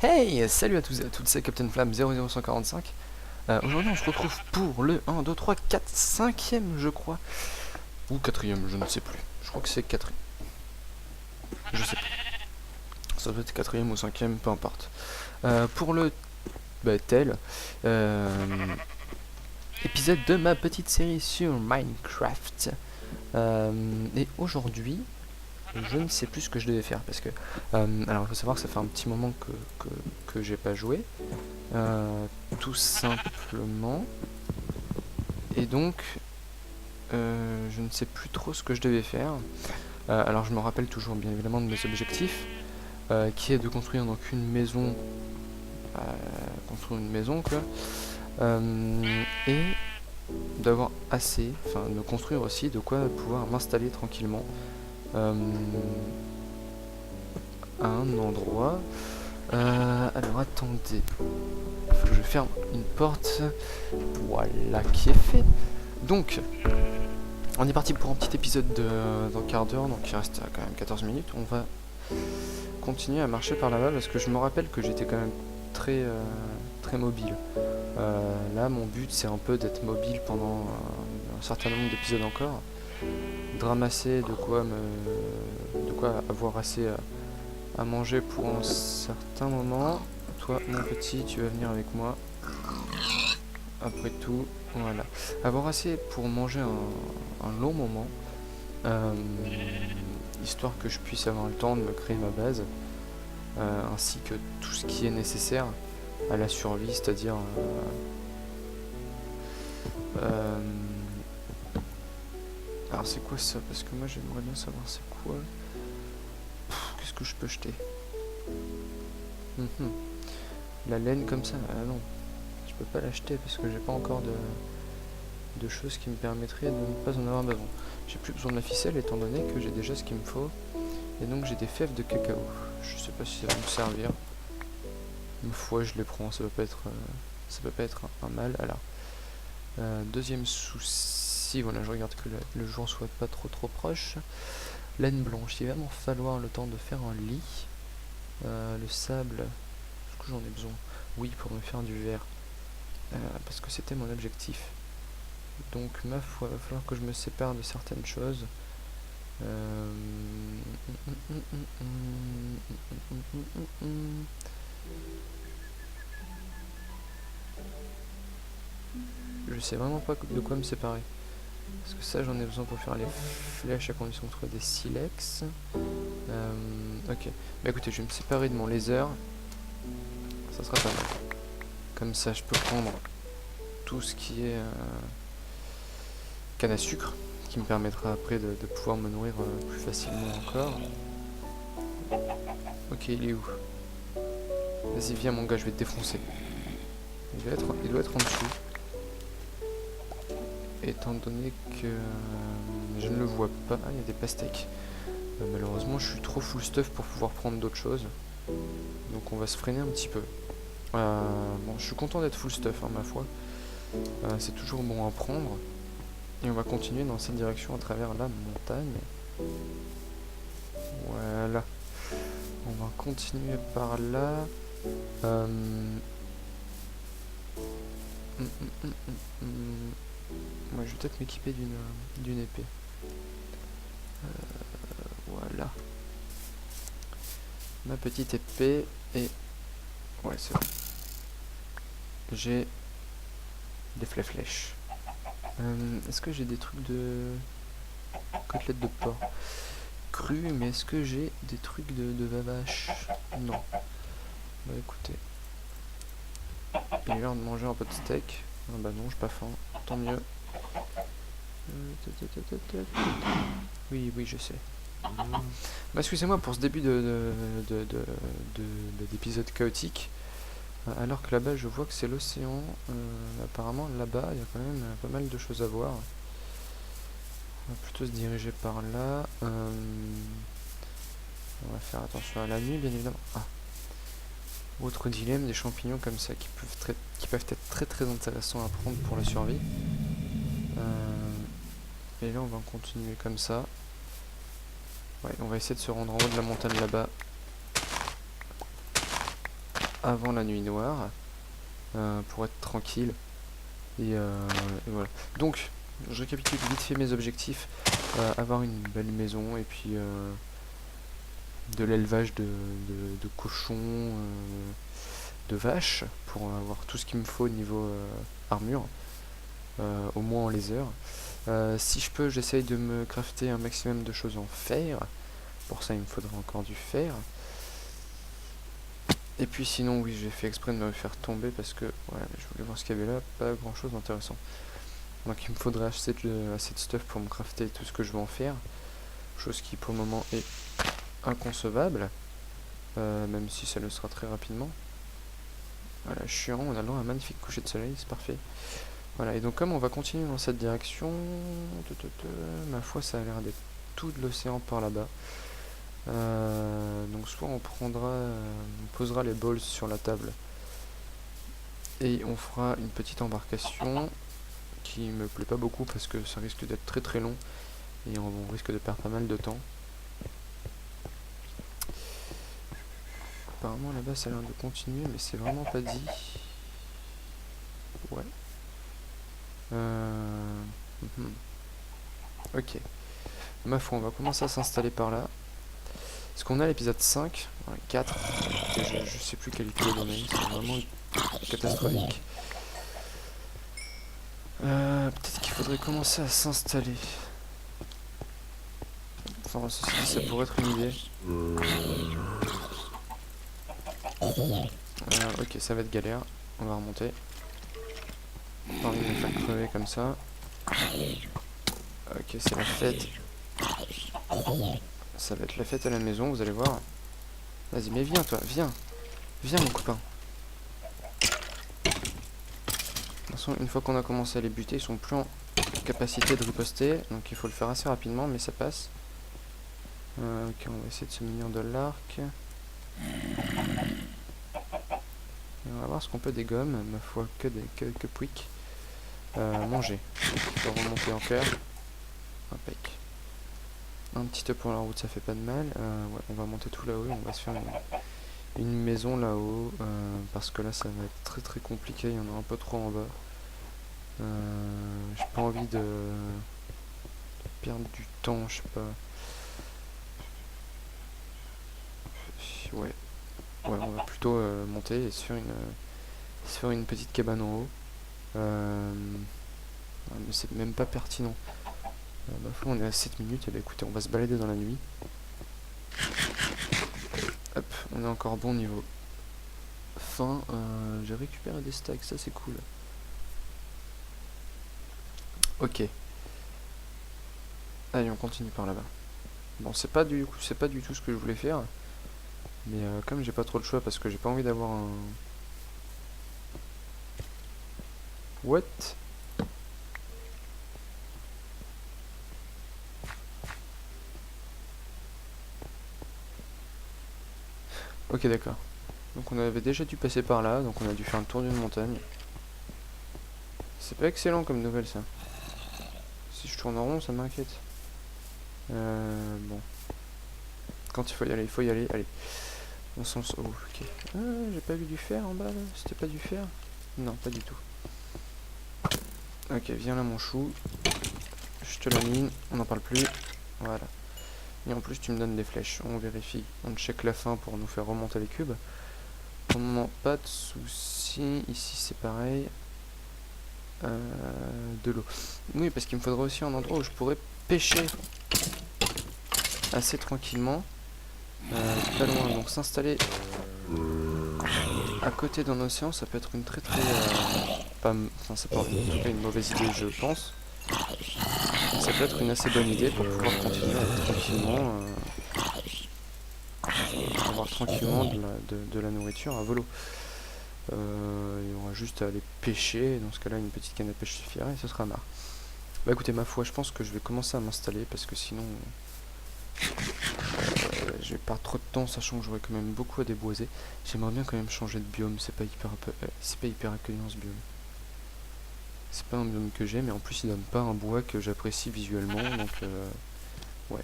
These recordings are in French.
Hey, salut à tous et à toutes, c'est Captain Flamme 00145. Aujourd'hui on se retrouve pour le 1, 2, 3, 4, 5ème je crois. Ou 4ème, je ne sais plus. Je crois que c'est 4ème. Je sais pas. Ça doit être 4ème ou 5ème, peu importe. Pour le tel épisode de ma petite série sur Minecraft. Et aujourd'hui, je ne sais plus ce que je devais faire parce que alors il faut savoir que ça fait un petit moment que j'ai pas joué, tout simplement, et donc je ne sais plus trop ce que je devais faire. Alors je me rappelle toujours bien évidemment de mes objectifs, qui est de construire donc une maison, quoi, et d'avoir assez, enfin de construire aussi de quoi pouvoir m'installer tranquillement à un endroit. Alors attendez, faut que je ferme une porte. Voilà qui est fait. Donc, on est parti pour un petit épisode d'un quart d'heure, donc il reste quand même 14 minutes. On va continuer à marcher par là-bas parce que je me rappelle que j'étais quand même très mobile. Là, mon but c'est un peu d'être mobile pendant un certain nombre d'épisodes encore, de ramasser de quoi avoir assez à manger pour un certain moment. Toi, mon petit, tu vas venir avec moi. Après tout, voilà. Avoir assez pour manger un long moment, euh, histoire que je puisse avoir le temps de me créer ma base, ainsi que tout ce qui est nécessaire à la survie, c'est-à-dire alors c'est quoi ça? Parce que moi j'aimerais bien savoir c'est quoi. Qu'est-ce que je peux jeter? La laine comme ça? Ah non, je peux pas l'acheter parce que j'ai pas encore de choses qui me permettraient de ne pas en avoir besoin. J'ai plus besoin de la ficelle étant donné que j'ai déjà ce qu'il me faut. Et donc j'ai des fèves de cacao. Je sais pas si ça va me servir. Une fois je les prends, ça peut pas être un mal. Alors, deuxième souci, voilà, je regarde que le jour soit pas trop proche. Laine blanche, il va m'en falloir le temps de faire un lit. Le sable, est-ce que j'en ai besoin? Oui, pour me faire du verre. Parce que c'était mon objectif. Donc ma foi, il va falloir que je me sépare de certaines choses. Je sais vraiment pas de quoi me séparer. Parce que ça, j'en ai besoin pour faire les flèches à condition de trouver des silex. Ok. Bah écoutez, je vais me séparer de mon laser. Ça sera pas mal. Comme ça, je peux prendre tout ce qui est canne à sucre, qui me permettra après de pouvoir me nourrir plus facilement encore. Ok, il est où? Vas-y, viens mon gars, je vais te défoncer. Il doit être en dessous. Étant donné que je ne le vois pas. Ah, il y a des pastèques. Malheureusement, je suis trop full stuff pour pouvoir prendre d'autres choses. Donc on va se freiner un petit peu. Bon, je suis content d'être full stuff, hein, ma foi. C'est toujours bon à prendre. Et on va continuer dans cette direction à travers la montagne. Voilà. On va continuer par là. Moi, je vais peut-être m'équiper d'une épée. Voilà. Ma petite épée et... Ouais, c'est bon. J'ai des flèches. Est-ce que j'ai des trucs de... côtelettes de porc cru, mais est-ce que j'ai des trucs de vache? Non. Bah écoutez. Il est l'heure de manger un peu de steak. Ah bah non, j'ai pas faim. Tant mieux. Oui, je sais. Bah excusez-moi pour ce début d'épisode chaotique. Alors que là-bas, je vois que c'est l'océan. Apparemment, là-bas, il y a quand même pas mal de choses à voir. On va plutôt se diriger par là. On va faire attention à la nuit, bien évidemment. Ah. Autre dilemme, des champignons comme ça qui peuvent être très intéressants à prendre pour la survie. Et là, on va continuer comme ça. Ouais, on va essayer de se rendre en haut de la montagne là-bas. avant la nuit noire, pour être tranquille. Et voilà. Donc, je récapitule vite fait mes objectifs. Avoir une belle maison et puis de l'élevage de cochons, de vaches, pour avoir tout ce qu'il me faut au niveau armure, au moins en laser. Si je peux, j'essaye de me crafter un maximum de choses en fer. Pour ça, il me faudra encore du fer. Et puis sinon, oui, j'ai fait exprès de me faire tomber parce que voilà, je voulais voir ce qu'il y avait là, pas grand chose d'intéressant. Donc il me faudrait assez de stuff pour me crafter tout ce que je veux en faire. Chose qui pour le moment est inconcevable, même si ça le sera très rapidement. Voilà, chiant, on a le droit à un magnifique coucher de soleil, c'est parfait. Voilà, et donc comme on va continuer dans cette direction, ma foi ça a l'air d'être tout de l'océan par là-bas. Donc soit on posera les balls sur la table et on fera une petite embarcation qui me plaît pas beaucoup parce que ça risque d'être très très long et on risque de perdre pas mal de temps. Apparemment là-bas ça a l'air de continuer mais c'est vraiment pas dit. Ouais. Ok. Ma foi, on va commencer à s'installer par là. Est-ce qu'on a l'épisode 5, 4, et je sais plus quel épisode on est, c'est vraiment catastrophique. Peut-être qu'il faudrait commencer à s'installer. Enfin, ceci dit, ça pourrait être une idée. Ok, ça va être galère. On va remonter. Pas envie de me faire crever comme ça. Ok, c'est la fête. Ça va être la fête à la maison, vous allez voir. Vas-y, mais viens toi, viens. Viens mon copain. De toute façon, une fois qu'on a commencé à les buter, ils sont plus en capacité de riposter. Donc il faut le faire assez rapidement, mais ça passe. Ok, on va essayer de se munir de l'arc. On va voir ce qu'on peut des gommes, ma foi, que pouic. Manger. On va remonter en cœur. Impec. Un petit œuf pour la route, ça fait pas de mal. Ouais, on va monter tout là-haut, on va se faire une maison là-haut. Parce que là, ça va être très très compliqué, il y en a un peu trop en bas. J'ai pas envie de perdre du temps, je sais pas. Ouais, on va plutôt monter et se faire une petite cabane en haut. Mais c'est même pas pertinent. On est à 7 minutes, et bah écoutez, on va se balader dans la nuit. Hop, on est encore bon niveau faim. J'ai récupéré des stacks, ça c'est cool. Ok. Allez, on continue par là-bas. Bon, c'est pas du tout ce que je voulais faire. Mais comme j'ai pas trop de choix parce que j'ai pas envie d'avoir un... What? Ok, d'accord. Donc on avait déjà dû passer par là, donc on a dû faire un tour d'une montagne. C'est pas excellent comme nouvelle ça. Si je tourne en rond, ça m'inquiète. Bon. Quand il faut y aller, il faut y aller. Allez. On s'en sort. Oh, ok. Ah, j'ai pas vu du fer en bas là. C'était pas du fer? Non, pas du tout. Ok, viens là mon chou. Je te la mine. On n'en parle plus. Voilà. Et en plus, tu me donnes des flèches. On vérifie. On check la fin pour nous faire remonter les cubes. Pour le moment, pas de soucis. Ici, c'est pareil. De l'eau. Oui, parce qu'il me faudrait aussi un endroit où je pourrais pêcher assez tranquillement. Pas loin. Donc s'installer à côté d'un océan, ça peut être une très enfin, ça peut être une mauvaise idée, je pense. Ça peut être une assez bonne idée pour pouvoir continuer à être tranquillement, avoir tranquillement de la nourriture à volo. Il y aura juste à aller pêcher, dans ce cas là une petite canne à pêche suffirait et ce sera marre. Bah écoutez, ma foi, je pense que je vais commencer à m'installer parce que sinon je vais perdre trop de temps, sachant que j'aurai quand même beaucoup à déboiser. J'aimerais bien quand même changer de biome, c'est pas hyper accueillant ce biome. C'est pas un biome que j'ai, mais en plus il donne pas un bois que j'apprécie visuellement, donc ouais.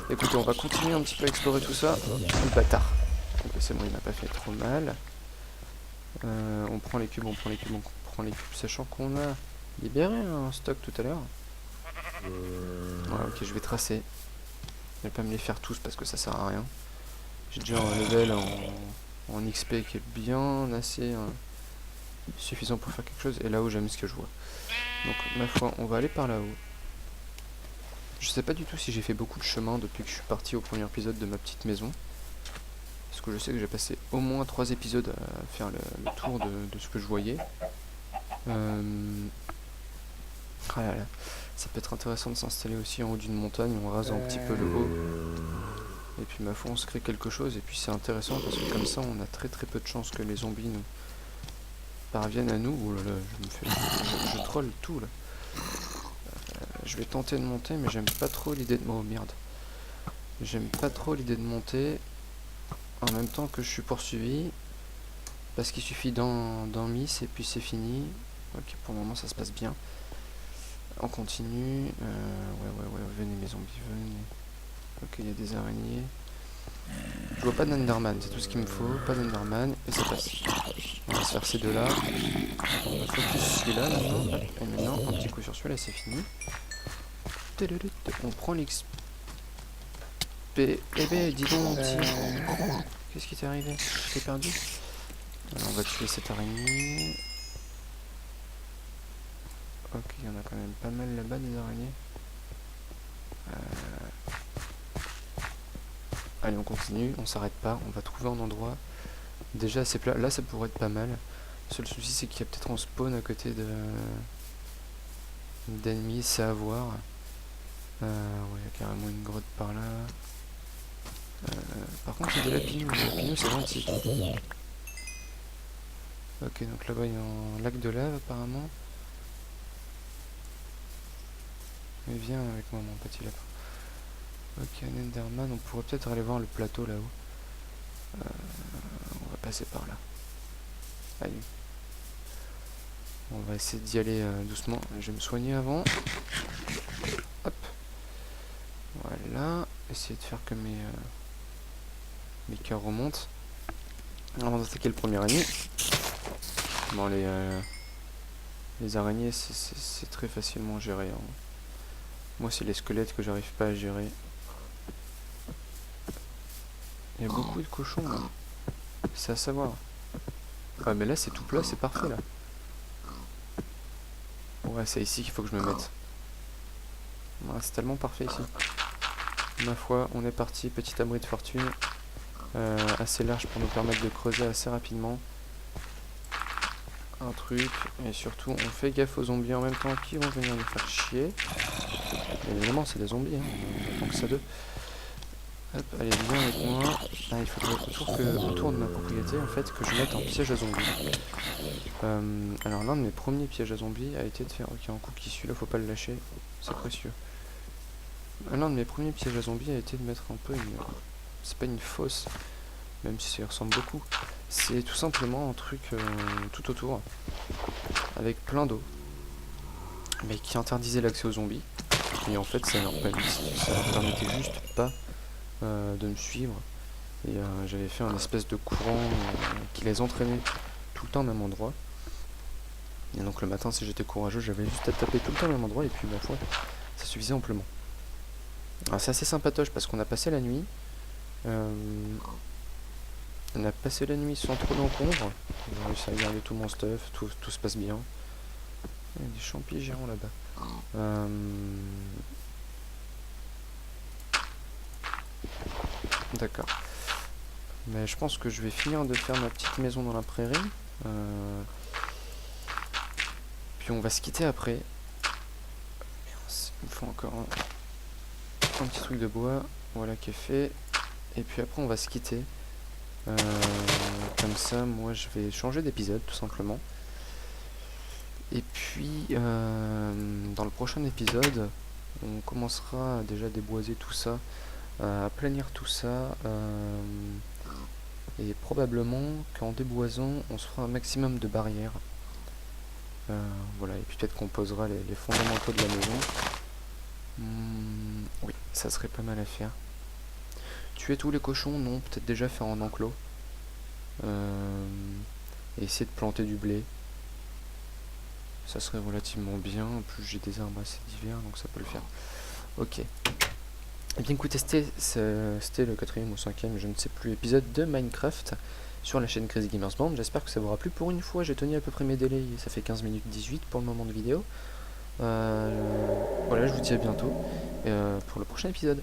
Écoutez, on va continuer un petit peu à explorer tout ça. Oh, le bâtard. Ok, c'est bon, il m'a pas fait trop mal. On prend les cubes, on prend les cubes, sachant qu'on a libéré un stock tout à l'heure. Ouais, ok, je vais tracer. Je vais pas me les faire tous parce que ça sert à rien. J'ai déjà un level en XP qui est bien assez suffisant pour faire quelque chose. Et là-haut, j'aime ce que je vois. Donc, ma foi, on va aller par là-haut. Je sais pas du tout si j'ai fait beaucoup de chemin depuis que je suis parti au premier épisode de ma petite maison. Parce que je sais que j'ai passé au moins 3 épisodes à faire le tour de ce que je voyais. Ah là là. Ça peut être intéressant de s'installer aussi en haut d'une montagne, on rase un petit peu le haut. Et puis ma foi on se crée quelque chose et puis c'est intéressant parce que comme ça on a très peu de chances que les zombies nous parviennent à nous. Oh là là, je troll tout là. Je vais tenter de monter mais j'aime pas trop l'idée de... Oh merde. J'aime pas trop l'idée de monter en même temps que je suis poursuivi. Parce qu'il suffit d'un miss et puis c'est fini. Ok, pour le moment ça se passe bien. On continue. Ouais, venez mes zombies, venez. Ok, il y a des araignées. Je vois pas d'Enderman, c'est tout ce qu'il me faut. Pas d'Enderman, et ça passe. On va se faire ces deux-là. On va focus celui-là maintenant. Et maintenant, un petit coup sur celui-là, c'est fini. On prend l'XP. Eh ben, dis donc, mon petit. Qu'est-ce qui t'est arrivé? Je t'ai perdu? Alors, on va tuer cette araignée. Ok, il y en a quand même pas mal là-bas des araignées. Allez, on continue, on s'arrête pas, on va trouver un endroit déjà assez plat. Là, ça pourrait être pas mal. Le seul souci, c'est qu'il y a peut-être un spawn à côté d'ennemis, c'est à voir. Ouais, il y a carrément une grotte par là. Par contre, il y a de la pignou. La pignou, c'est gentil. Ok, donc là-bas, il y a un lac de lave apparemment. Mais viens avec moi, mon petit lapin. Ok, un Enderman, on pourrait peut-être aller voir le plateau là-haut. On va passer par là. Allez. On va essayer d'y aller doucement. Je vais me soigner avant. Hop. Voilà. Essayer de faire que mes cœurs remontent. Avant d'attaquer le premier ennemi. Bon, les araignées, c'est très facilement géré. Hein. Moi, c'est les squelettes que j'arrive pas à gérer. Il y a beaucoup de cochons là. C'est à savoir. Ouais, mais là, c'est tout plat, c'est parfait là. Ouais, c'est ici qu'il faut que je me mette. Ouais, c'est tellement parfait ici. Ma foi, on est parti. Petit abri de fortune. Assez large pour nous permettre de creuser assez rapidement. Un truc. Et surtout, on fait gaffe aux zombies en même temps qui vont venir nous faire chier. Et évidemment, c'est des zombies. Hein. On pense à deux. Hop, allez, viens avec moi. Ah, il faudrait autour de ma propriété, en fait, que je mette un piège à zombies. Alors, l'un de mes premiers pièges à zombies a été de faire... Ok, un coup qui celui-là, faut pas le lâcher. C'est précieux. L'un de mes premiers pièges à zombies a été de mettre un peu une... C'est pas une fosse, même si ça y ressemble beaucoup. C'est tout simplement un truc tout autour, avec plein d'eau, mais qui interdisait l'accès aux zombies. Et en fait, ça leur permettait juste pas de me suivre. Et j'avais fait un espèce de courant qui les entraînait tout le temps au même endroit. Et donc le matin, si j'étais courageux, j'avais juste à taper tout le temps au même endroit, et puis ma foi, ça suffisait amplement. Alors c'est assez sympatoche parce qu'on a passé la nuit. On a passé la nuit sans trop d'encombre. On a réussi à garder tout mon stuff, tout se passe bien. Il y a des champis géants là-bas. D'accord. Mais je pense que je vais finir de faire ma petite maison dans la prairie. Puis on va se quitter après. Il me faut encore un petit truc de bois. Voilà qui est fait. Et puis après on va se quitter. Comme ça, moi je vais changer d'épisode tout simplement. Et puis dans le prochain épisode, on commencera déjà à déboiser tout ça, à planir tout ça. Et probablement qu'en déboisant, on se fera un maximum de barrières. Voilà, et puis peut-être qu'on posera les fondamentaux de la maison. Oui, ça serait pas mal à faire. Tuer tous les cochons, non, peut-être déjà faire un enclos. et essayer de planter du blé. Ça serait relativement bien. En plus, j'ai des arbres assez divers, donc ça peut le faire. Ok. Et bien écoutez, c'était le 4e ou 5e, je ne sais plus, épisode de Minecraft sur la chaîne Crazy Gamers Band. J'espère que ça vous aura plu. Pour une fois, j'ai tenu à peu près mes délais. Ça fait 15 minutes 18 pour le moment de vidéo. Voilà, je vous dis à bientôt pour le prochain épisode.